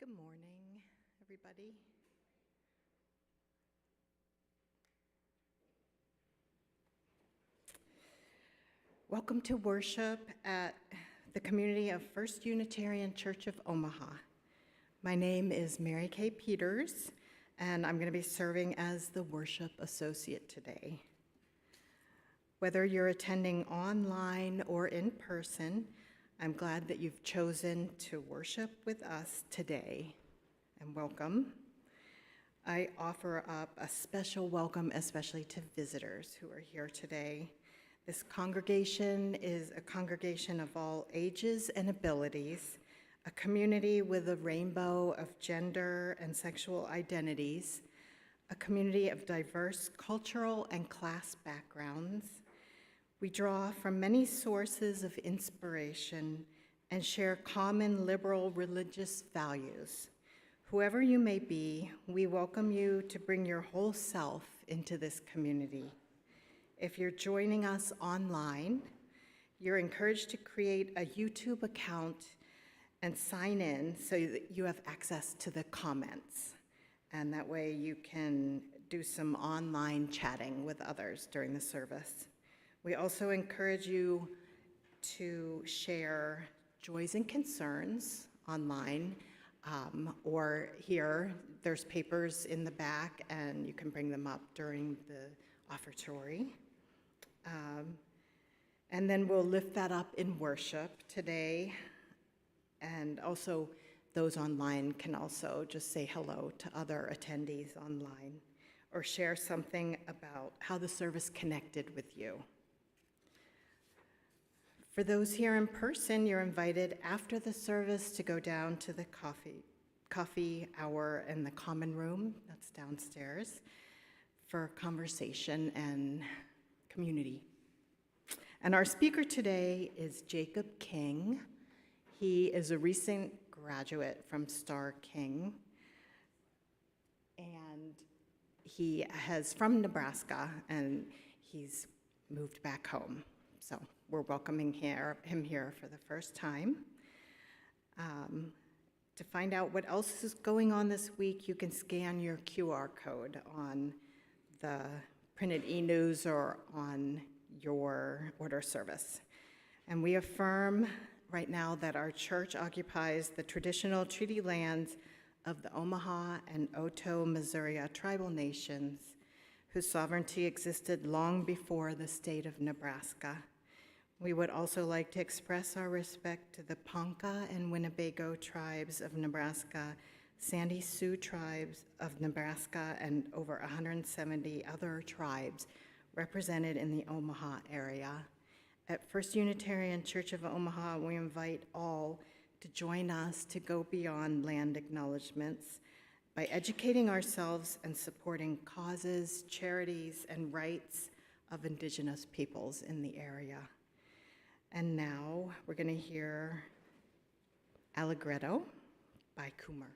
Good morning, everybody. Welcome to worship at the community of First Unitarian Church of Omaha. My name is Mary Kay Peters, and I'm going to be serving as the worship associate today. Whether you're attending online or in person, I'm glad that you've chosen to worship with us today, and welcome. I offer up a special welcome, especially to visitors who are here today. This congregation is a congregation of all ages and abilities, a community with a rainbow of gender and sexual identities, a community of diverse cultural and class backgrounds. We draw from many sources of inspiration and share common liberal religious values. Whoever you may be, we welcome you to bring your whole self into this community. If you're joining us online, you're encouraged to create a YouTube account and sign in so that you have access to the comments. And that way you can do some online chatting with others during the service. We also encourage you to share joys and concerns online, or here, there's papers in the back and you can bring them up during the offertory. And then we'll lift that up in worship today. And also, those online can also just say hello to other attendees online or share something about how the service connected with you. For those here in person, you're invited after the service to go down to the coffee hour in the common room, that's downstairs, for conversation and community. And our speaker today is Jacob King. He is a recent graduate from Star King, and he is from Nebraska, and he's moved back home. So we're welcoming him here for the first time. To find out what else is going on this week, you can scan your QR code on the printed e-news or on your order service. And we affirm right now that our church occupies the traditional treaty lands of the Omaha and Oto-Missouri tribal nations, whose sovereignty existed long before the state of Nebraska. We would also like to express our respect to the Ponca and Winnebago tribes of Nebraska, Sandy Sioux tribes of Nebraska, and over 170 other tribes represented in the Omaha area. At First Unitarian Church of Omaha, we invite all to join us to go beyond land acknowledgements by educating ourselves and supporting causes, charities, and rights of Indigenous peoples in the area. And now we're going to hear Allegretto by Coomer.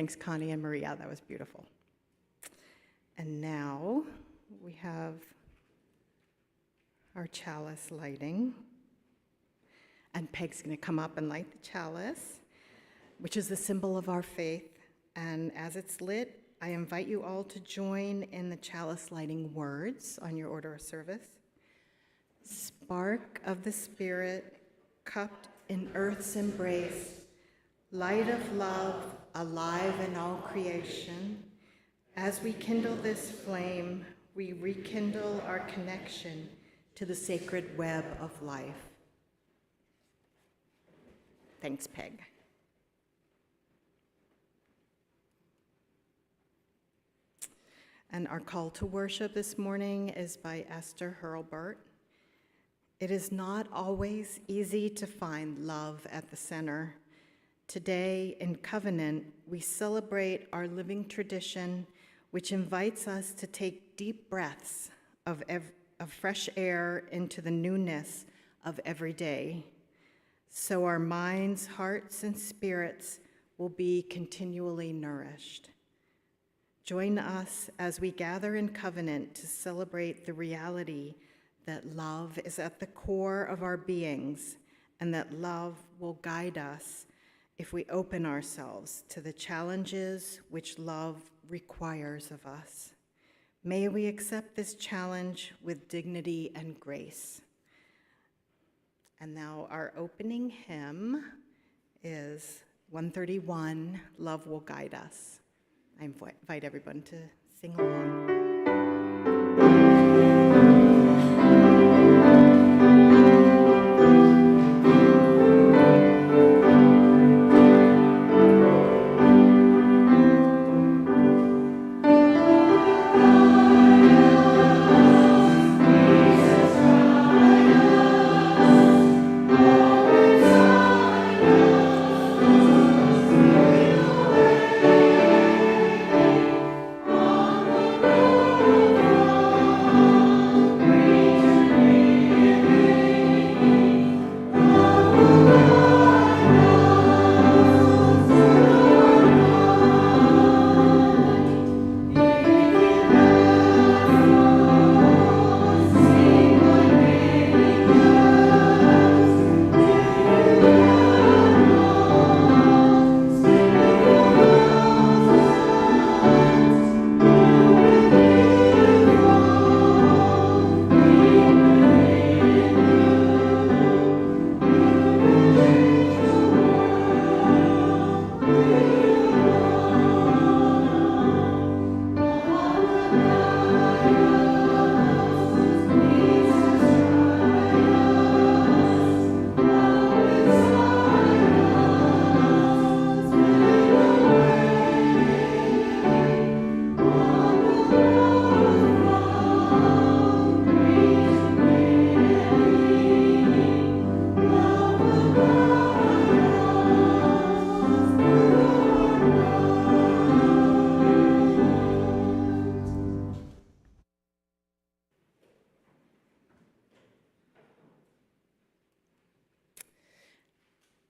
Thanks, Connie and Maria. That was beautiful. And now we have our chalice lighting. And Peg's going to come up and light the chalice, which is the symbol of our faith. And as it's lit, I invite you all to join in the chalice lighting words on your order of service. Spark of the Spirit, cupped in earth's embrace, light of love, alive in all creation. As we kindle this flame, we rekindle our connection to the sacred web of life. Thanks, Peg. And our call to worship this morning is by Esther Hurlburt. It is not always easy to find love at the center. Today, in Covenant, we celebrate our living tradition, which invites us to take deep breaths of fresh air into the newness of every day, so our minds, hearts, and spirits will be continually nourished. Join us as we gather in Covenant to celebrate the reality that love is at the core of our beings and that love will guide us if we open ourselves to the challenges which love requires of us. May we accept this challenge with dignity and grace. And now our opening hymn is 131, Love Will Guide Us. I invite everyone to sing along.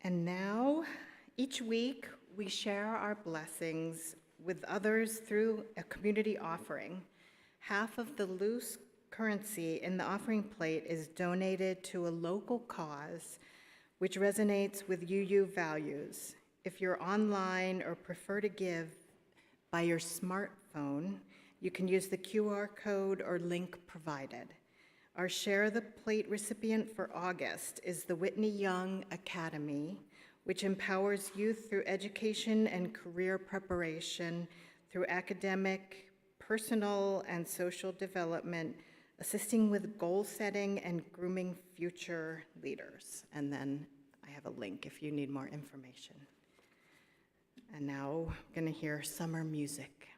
And now, each week, we share our blessings with others through a community offering. Half of the loose currency in the offering plate is donated to a local cause which resonates with UU values. If you're online or prefer to give by your smartphone, you can use the QR code or link provided. Our Share the Plate recipient for August is the Whitney Young Academy, which empowers youth through education and career preparation, through academic, personal, and social development, assisting with goal setting and grooming future leaders. And then I have a link if you need more information. And now I'm going to hear summer music.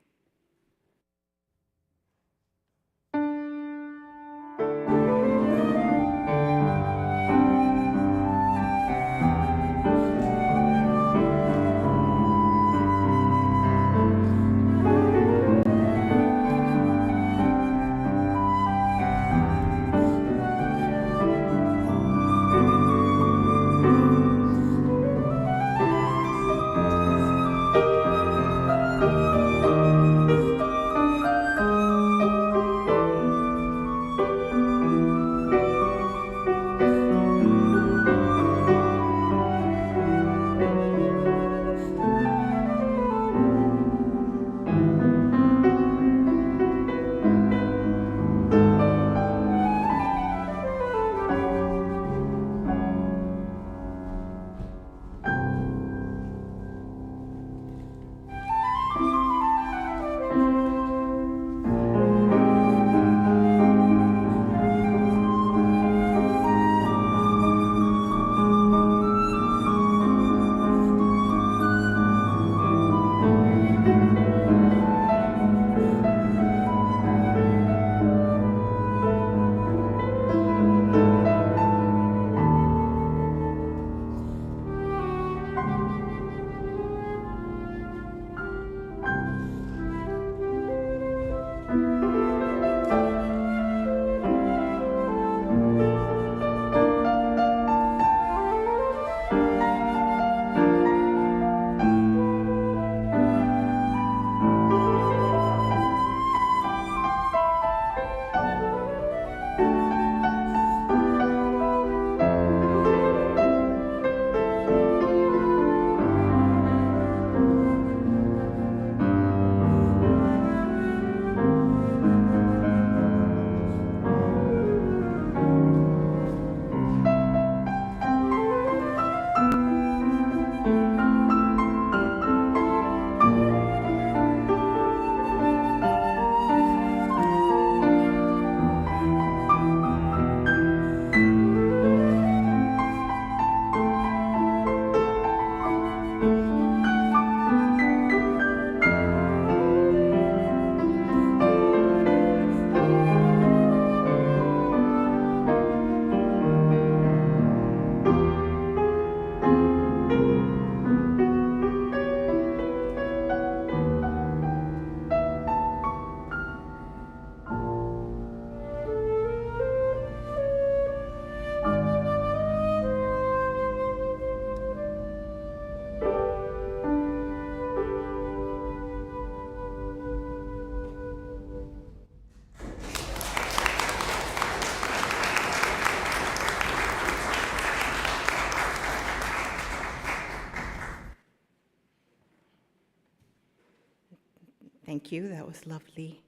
Thank you, that was lovely.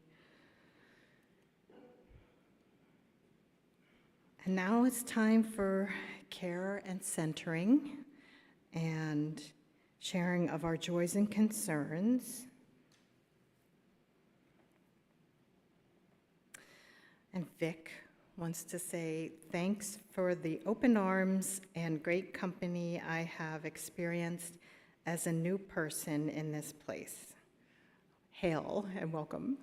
And now it's time for care and centering and sharing of our joys and concerns. And Vic wants to say thanks for the open arms and great company I have experienced as a new person in this place. Hail and welcome.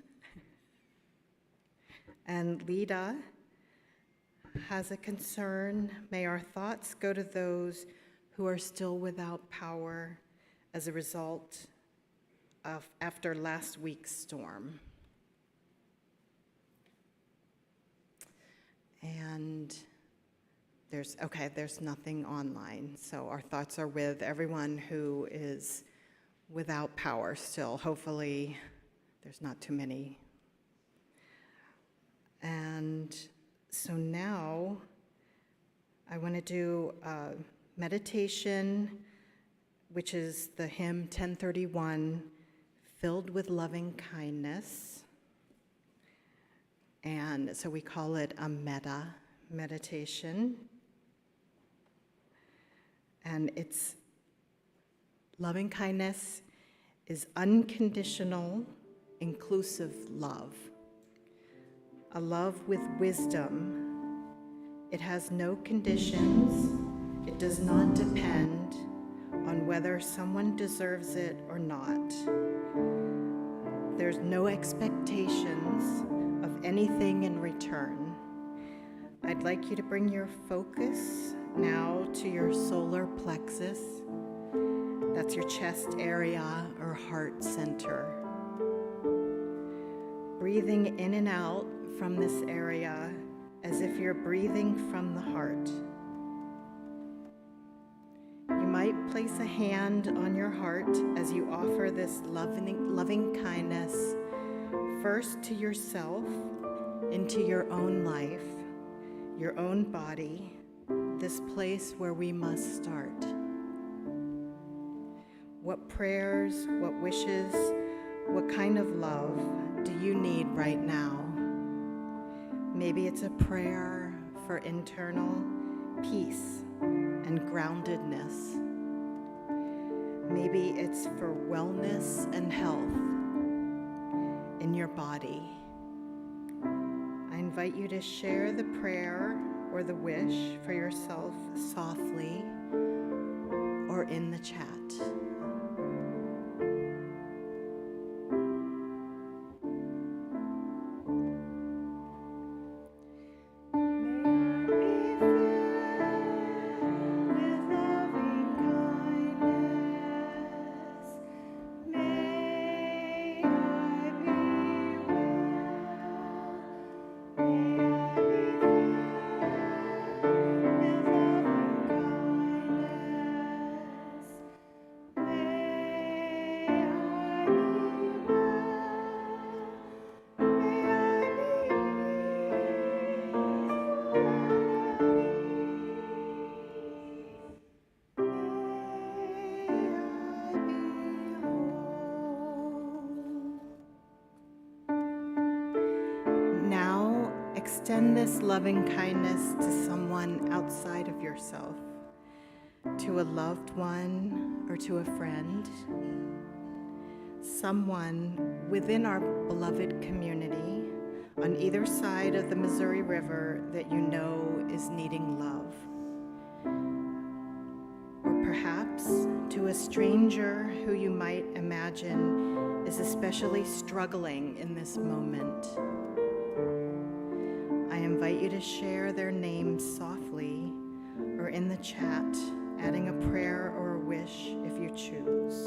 And Lida has a concern. May our thoughts go to those who are still without power as a result of after last week's storm. And there's nothing online. So our thoughts are with everyone who is without power still. Hopefully there's not too many. And so now I want to do a meditation, which is the hymn 1031, Filled with Loving Kindness. And so we call it a metta meditation. And it's loving kindness is unconditional, inclusive love. A love with wisdom. It has no conditions. It does not depend on whether someone deserves it or not. There's no expectations of anything in return. I'd like you to bring your focus now to your solar plexus. That's your chest area or heart center. Breathing in and out from this area as if you're breathing from the heart. You might place a hand on your heart as you offer this loving kindness first to yourself, into your own life, your own body, this place where we must start. What prayers, what wishes, what kind of love do you need right now? Maybe it's a prayer for internal peace and groundedness. Maybe it's for wellness and health in your body. I invite you to share the prayer or the wish for yourself softly or in the chat. extend this loving kindness to someone outside of yourself, to a loved one or to a friend, someone within our beloved community on either side of the Missouri River that you know is needing love. Or perhaps to a stranger who you might imagine is especially struggling in this moment. I invite you to share their names softly or in the chat, adding a prayer or a wish if you choose.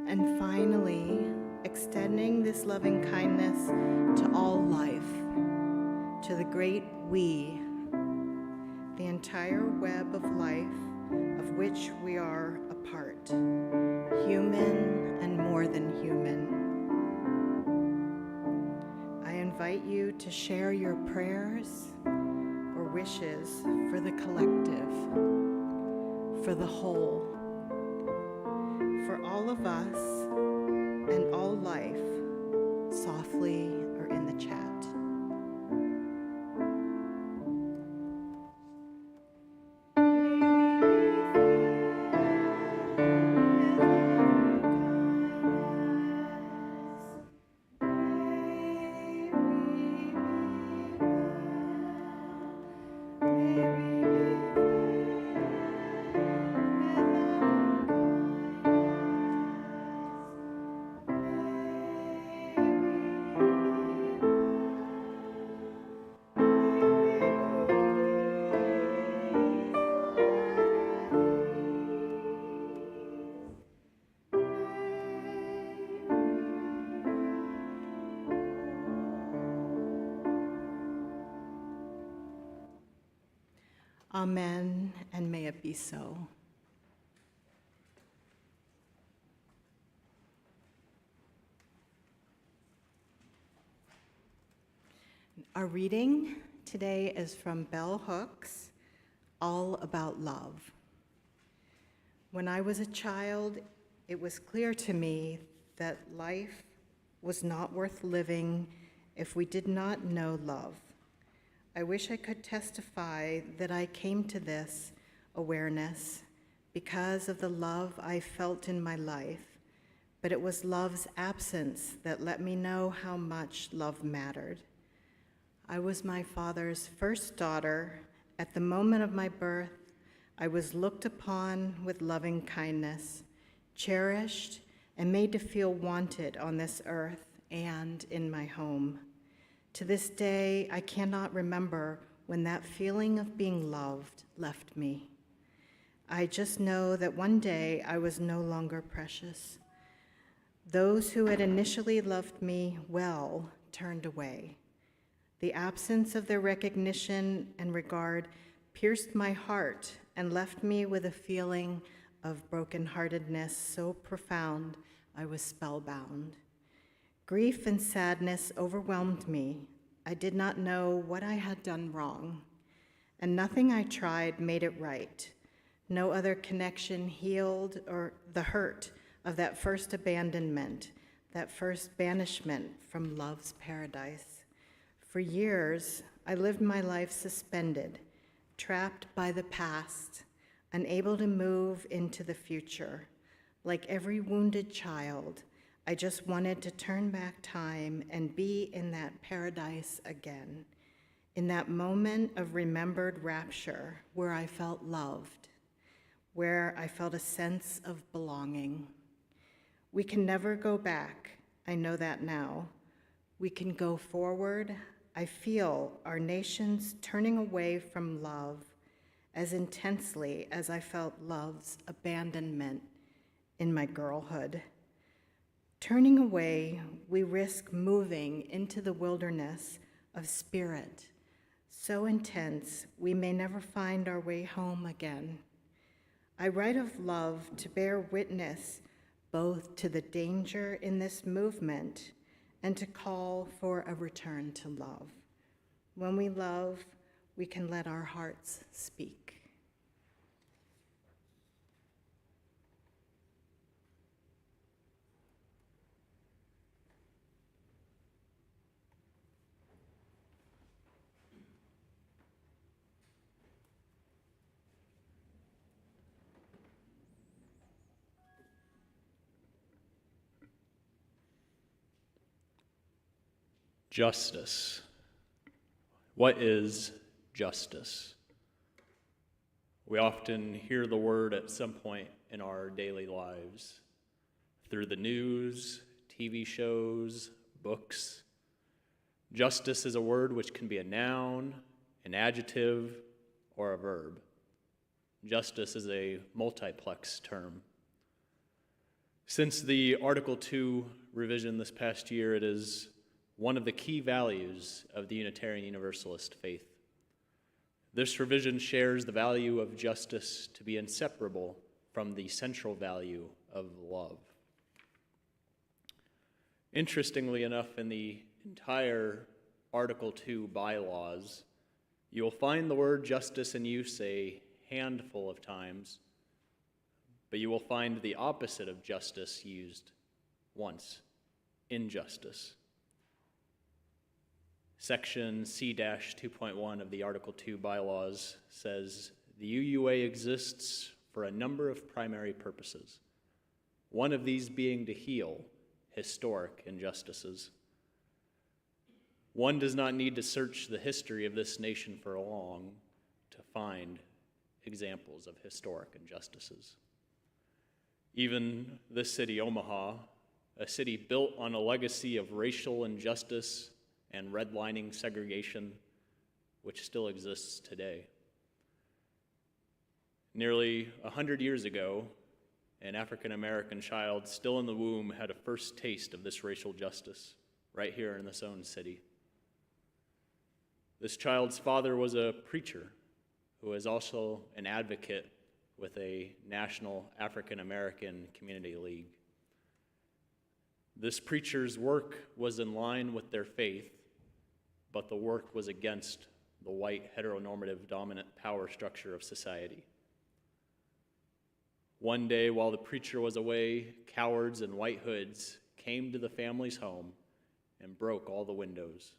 And finally, extending this loving kindness to all life, to the great we, the entire web of life of which we are a part, human and more than human. I invite you to share your prayers or wishes for the collective, for the whole, for all of us and all life, softly or in the chat. Amen, and may it be so. Our reading today is from Bell Hooks, All About Love. When I was a child, it was clear to me that life was not worth living if we did not know love. I wish I could testify that I came to this awareness because of the love I felt in my life, but it was love's absence that let me know how much love mattered. I was my father's first daughter. At the moment of my birth, I was looked upon with loving kindness, cherished, and made to feel wanted on this earth and in my home. To this day, I cannot remember when that feeling of being loved left me. I just know that one day I was no longer precious. Those who had initially loved me well turned away. The absence of their recognition and regard pierced my heart and left me with a feeling of brokenheartedness so profound I was spellbound. Grief and sadness overwhelmed me. I did not know what I had done wrong, and nothing I tried made it right. No other connection healed or the hurt of that first abandonment, that first banishment from love's paradise. For years, I lived my life suspended, trapped by the past, unable to move into the future. Like every wounded child, I just wanted to turn back time and be in that paradise again, in that moment of remembered rapture where I felt loved, where I felt a sense of belonging. We can never go back, I know that now. We can go forward. I feel our nation's turning away from love as intensely as I felt love's abandonment in my girlhood. Turning away, we risk moving into the wilderness of spirit, so intense we may never find our way home again. I write of love to bear witness both to the danger in this movement and to call for a return to love. When we love, we can let our hearts speak. Justice. What is justice? We often hear the word at some point in our daily lives, through the news, TV shows, books. Justice is a word which can be a noun, an adjective, or a verb. Justice is a multiplex term. Since the Article 2 revision this past year, it is one of the key values of the Unitarian Universalist faith. This revision shares the value of justice to be inseparable from the central value of love. Interestingly enough, in the entire Article 2 bylaws, you will find the word justice in use a handful of times, but you will find the opposite of justice used once, injustice. Section C-2.1 of the Article 2 bylaws says, the UUA exists for a number of primary purposes, one of these being to heal historic injustices. One does not need to search the history of this nation for long to find examples of historic injustices. Even this city, Omaha, a city built on a legacy of racial injustice and redlining segregation, which still exists today. Nearly 100 years ago, an African-American child still in the womb had a first taste of this racial justice right here in this own city. This child's father was a preacher who was also an advocate with a national African-American community league. This preacher's work was in line with their faith, but the work was against the white heteronormative dominant power structure of society. One day, while the preacher was away, cowards in white hoods came to the family's home and broke all the windows.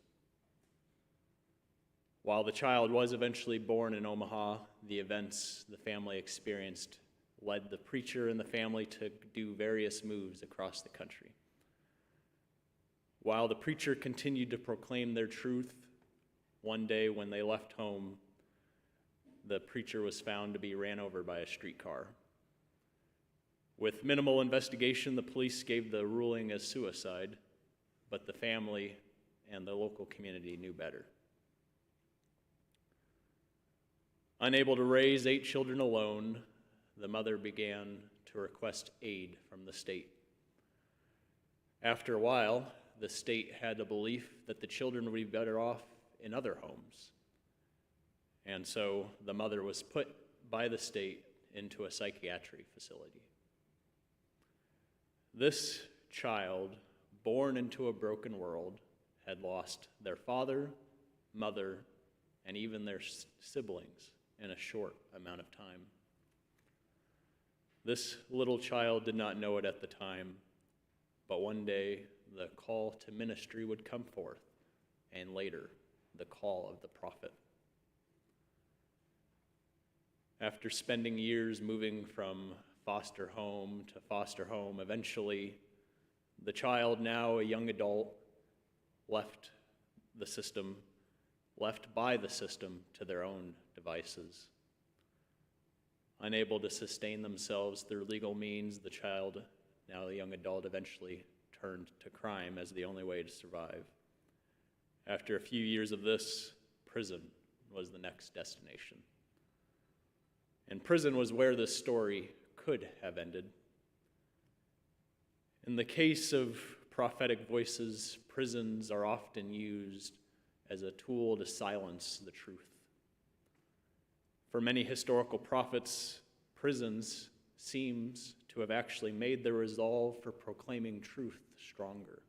While the child was eventually born in Omaha, the events the family experienced led the preacher and the family to do various moves across the country. While the preacher continued to proclaim their truth, one day when they left home, the preacher was found to be ran over by a streetcar. With minimal investigation, the police gave the ruling as suicide, but the family and the local community knew better. Unable to raise 8 children alone, the mother began to request aid from the state. After a while, the state had the belief that the children would be better off in other homes. And so the mother was put by the state into a psychiatry facility. This child, born into a broken world, had lost their father, mother, and even their siblings in a short amount of time. This little child did not know it at the time, but one day the call to ministry would come forth, and later the call of the prophet. After spending years moving from foster home to foster home, eventually the child, now a young adult, left by the system to their own devices. Unable to sustain themselves through legal means, the child, now a young adult, eventually turned to crime as the only way to survive. After a few years of this, prison was the next destination. And prison was where this story could have ended. In the case of prophetic voices, prisons are often used as a tool to silence the truth. For many historical prophets, prisons seems to have actually made their resolve for proclaiming truth stronger.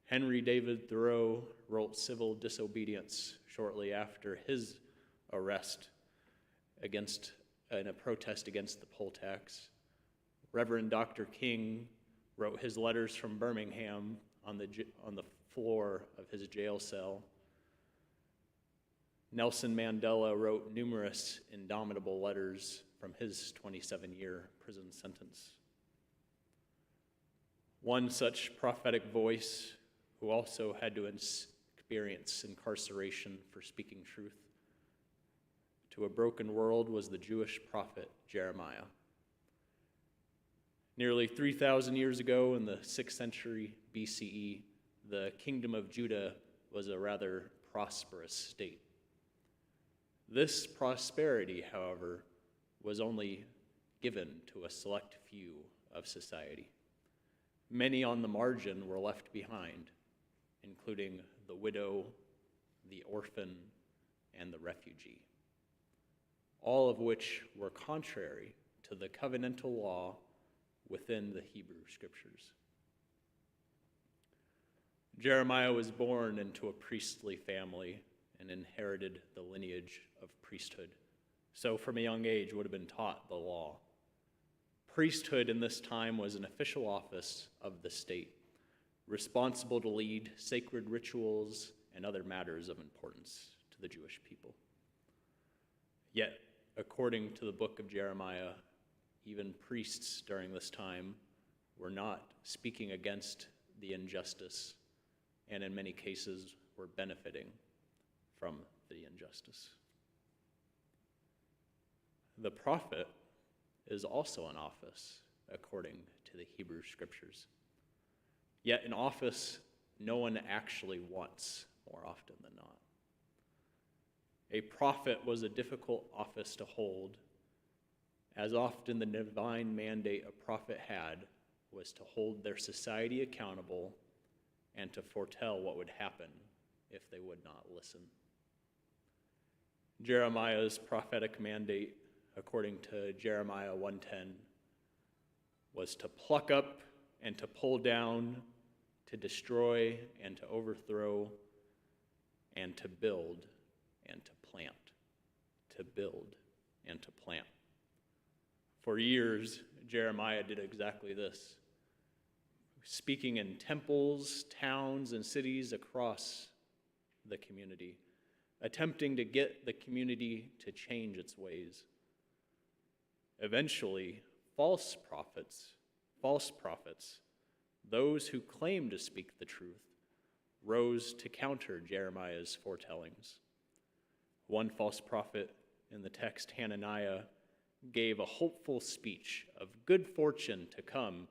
Henry David Thoreau wrote Civil Disobedience shortly after his arrest in a protest against the poll tax. Reverend Dr. King wrote his letters from Birmingham on the floor of his jail cell. Nelson Mandela wrote numerous indomitable letters from his 27-year prison sentence. One such prophetic voice who also had to experience incarceration for speaking truth to a broken world was the Jewish prophet Jeremiah. Nearly 3,000 years ago in the 6th century BCE, the kingdom of Judah was a rather prosperous state. This prosperity, however, was only given to a select few of society. Many on the margin were left behind, including the widow, the orphan, and the refugee, all of which were contrary to the covenantal law within the Hebrew Scriptures. Jeremiah was born into a priestly family and inherited the lineage of priesthood, so from a young age would have been taught the law. Priesthood in this time was an official office of the state, responsible to lead sacred rituals and other matters of importance to the Jewish people. Yet, according to the book of Jeremiah, even priests during this time were not speaking against the injustice, and in many cases were benefiting from the injustice. The prophet is also an office according to the Hebrew Scriptures. Yet an office no one actually wants more often than not. A prophet was a difficult office to hold, as often the divine mandate a prophet had was to hold their society accountable and to foretell what would happen if they would not listen. Jeremiah's prophetic mandate, according to Jeremiah 1:10, was to pluck up and to pull down, to destroy and to overthrow, and to build and to plant. To build and to plant. For years, Jeremiah did exactly this, speaking in temples, towns, and cities across the community, attempting to get the community to change its ways. Eventually, false prophets, those who claimed to speak the truth, rose to counter Jeremiah's foretellings. One false prophet in the text, Hananiah, gave a hopeful speech of good fortune to come,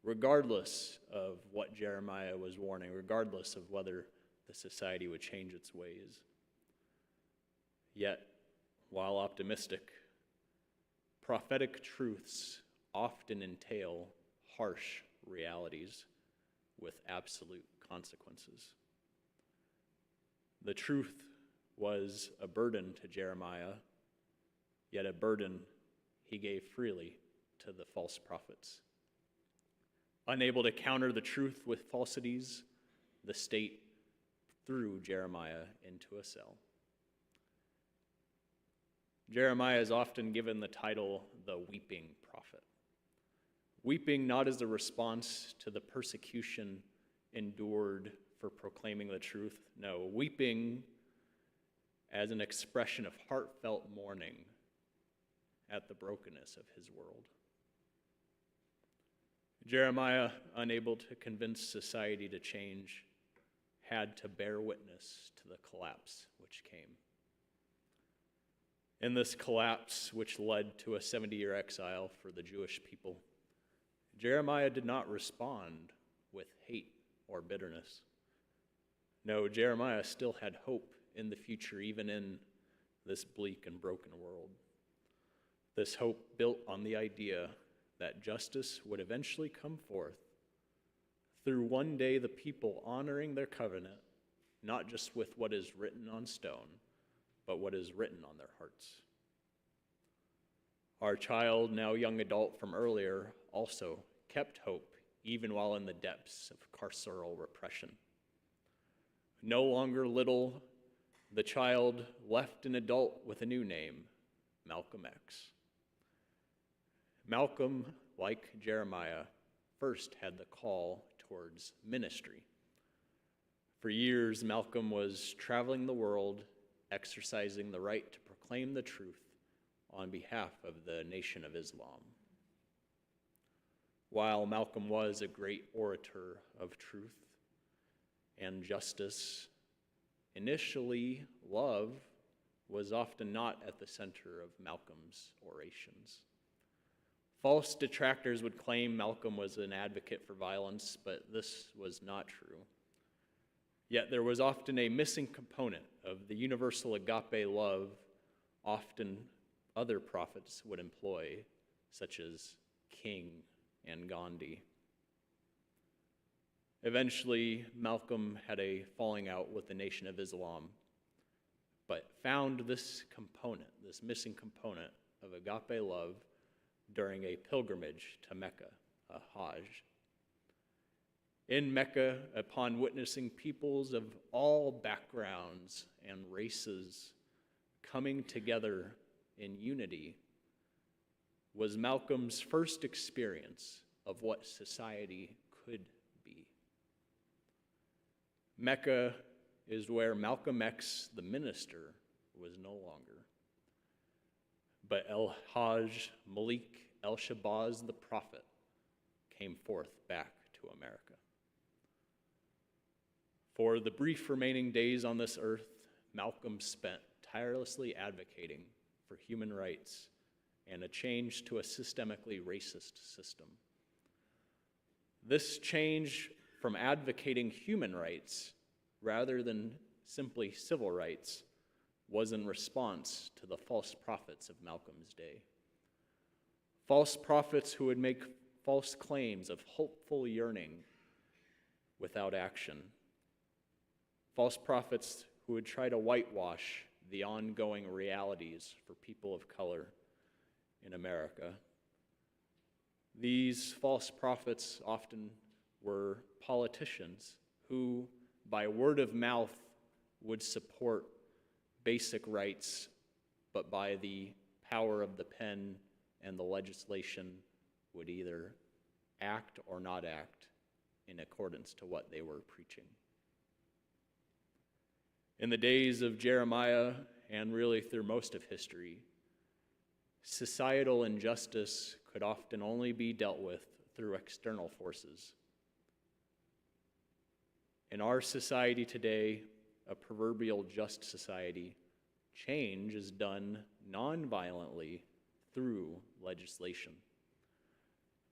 regardless of what Jeremiah was warning, regardless of whether the society would change its ways. Yet, while optimistic, prophetic truths often entail harsh realities with absolute consequences. The truth was a burden to Jeremiah, yet a burden he gave freely to the false prophets. Unable to counter the truth with falsities, the state threw Jeremiah into a cell. Jeremiah is often given the title, the weeping prophet. Weeping not as a response to the persecution endured for proclaiming the truth. No, weeping as an expression of heartfelt mourning at the brokenness of his world. Jeremiah, unable to convince society to change, had to bear witness to the collapse which came. In this collapse, which led to a 70-year exile for the Jewish people, Jeremiah did not respond with hate or bitterness. No, Jeremiah still had hope in the future, even in this bleak and broken world. This hope built on the idea that justice would eventually come forth through one day the people honoring their covenant, not just with what is written on stone, but what is written on their hearts. Our child, now young adult from earlier, also kept hope even while in the depths of carceral repression. No longer little, the child left an adult with a new name, Malcolm X. Malcolm, like Jeremiah, first had the call towards ministry. For years, Malcolm was traveling the world, exercising the right to proclaim the truth on behalf of the Nation of Islam. While Malcolm was a great orator of truth and justice, initially love was often not at the center of Malcolm's orations. False detractors would claim Malcolm was an advocate for violence, but this was not true. Yet there was often a missing component of the universal agape love often other prophets would employ, such as King and Gandhi. Eventually, Malcolm had a falling out with the Nation of Islam, but found this component, this missing component of agape love during a pilgrimage to Mecca, a Hajj. In Mecca, upon witnessing peoples of all backgrounds and races coming together in unity, was Malcolm's first experience of what society could be. Mecca is where Malcolm X, the minister, was no longer, but El-Hajj Malik El-Shabazz, the prophet, came forth back to America. For the brief remaining days on this earth, Malcolm spent tirelessly advocating for human rights and a change to a systemically racist system. This change from advocating human rights rather than simply civil rights was in response to the false prophets of Malcolm's day. False prophets who would make false claims of hopeful yearning without action. False prophets who would try to whitewash the ongoing realities for people of color in America. These false prophets often were politicians who, by word of mouth, would support basic rights, but by the power of the pen and the legislation would either act or not act in accordance to what they were preaching. In the days of Jeremiah, and really through most of history, societal injustice could often only be dealt with through external forces. In our society today, a proverbial just society, change is done non-violently through legislation.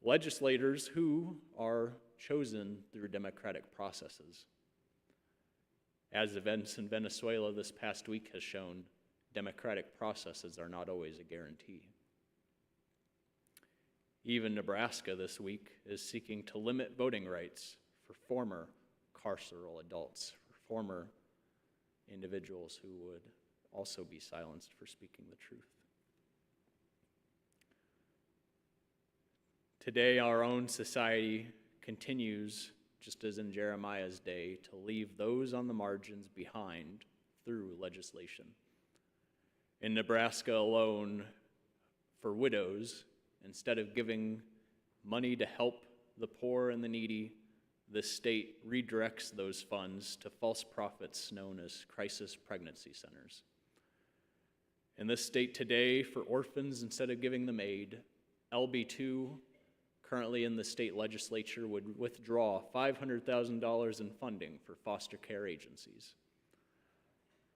Legislators who are chosen through democratic processes. As events in Venezuela this past week has shown, democratic processes are not always a guarantee. Even Nebraska this week is seeking to limit voting rights for former carceral adults, for former individuals who would also be silenced for speaking the truth. Today, our own society continues, just as in Jeremiah's day, to leave those on the margins behind through legislation. In Nebraska alone, for widows, instead of giving money to help the poor and the needy, the state redirects those funds to false prophets known as crisis pregnancy centers. In this state today, for orphans, instead of giving them aid, LB2, currently in the state legislature, would withdraw $500,000 in funding for foster care agencies.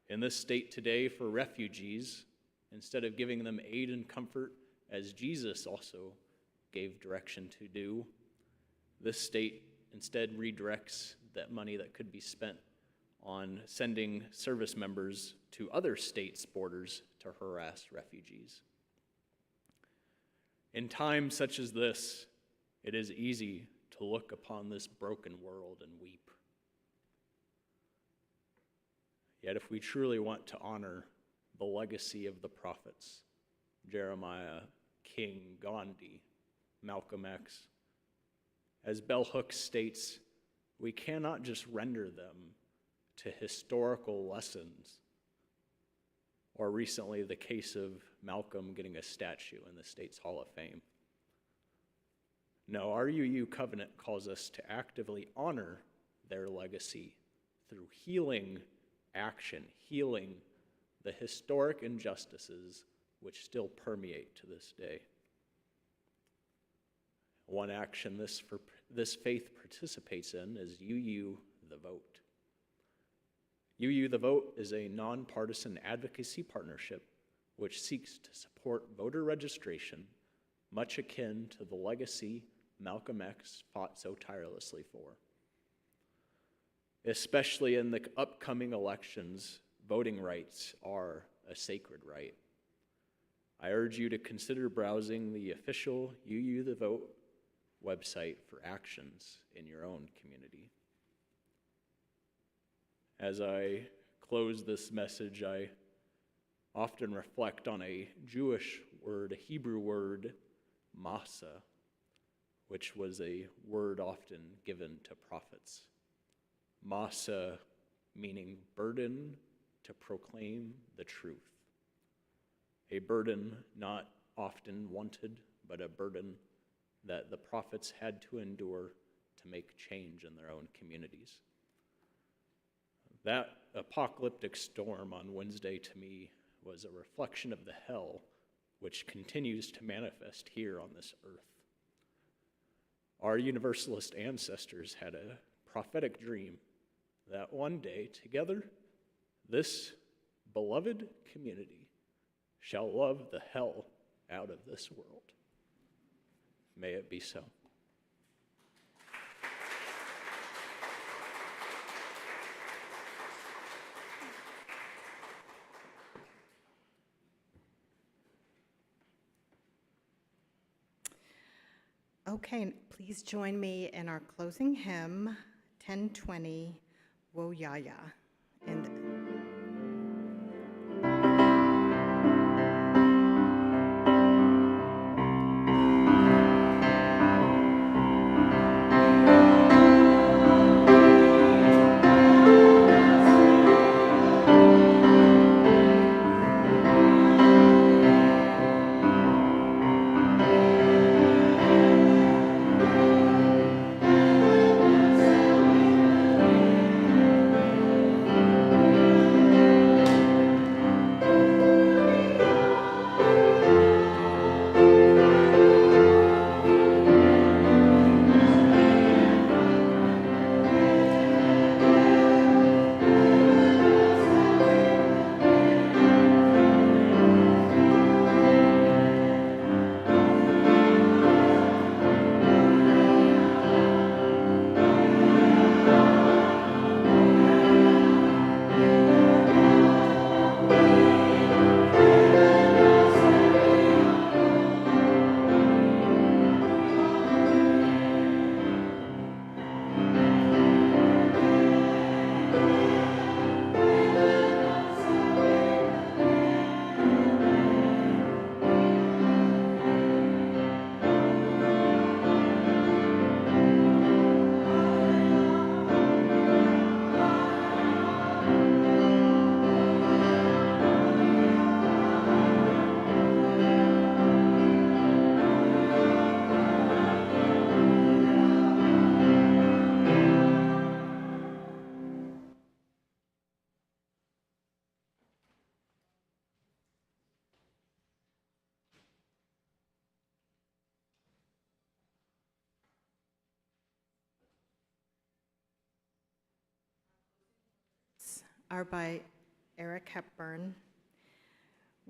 In this state today, for refugees, instead of giving them aid and comfort, as Jesus also gave direction to do, this state instead redirects that money that could be spent on sending service members to other states' borders to harass refugees. In times such as this, it is easy to look upon this broken world and weep. Yet if we truly want to honor the legacy of the prophets, Jeremiah, King, Gandhi, Malcolm X, as Bell Hooks states, we cannot just render them to historical lessons, or recently the case of Malcolm getting a statue in the state's Hall of Fame. No, our UU covenant calls us to actively honor their legacy through healing action, healing the historic injustices which still permeate to this day. One action this faith participates in is UU the Vote. UU the Vote is a nonpartisan advocacy partnership which seeks to support voter registration, much akin to the legacy Malcolm X fought so tirelessly for. Especially in the upcoming elections, voting rights are a sacred right. I urge you to consider browsing the official UU the Vote website for actions in your own community. As I close this message, I often reflect on a Jewish word, a Hebrew word, masa, which was a word often given to prophets. Masa meaning burden to proclaim the truth. A burden not often wanted, but a burden that the prophets had to endure to make change in their own communities. That apocalyptic storm on Wednesday to me was a reflection of the hell which continues to manifest here on this earth. Our Universalist ancestors had a prophetic dream that one day, together, this beloved community shall love the hell out of this world. May it be so. Okay, please join me in our closing hymn, 1020, Wo Yaya. And are by Eric Hepburn.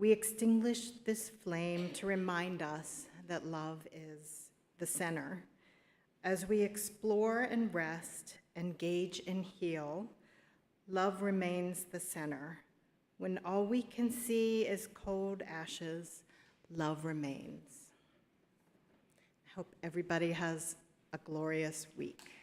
We extinguish this flame to remind us that love is the center. As we explore and rest, engage and heal, love remains the center. When all we can see is cold ashes, love remains. I hope everybody has a glorious week.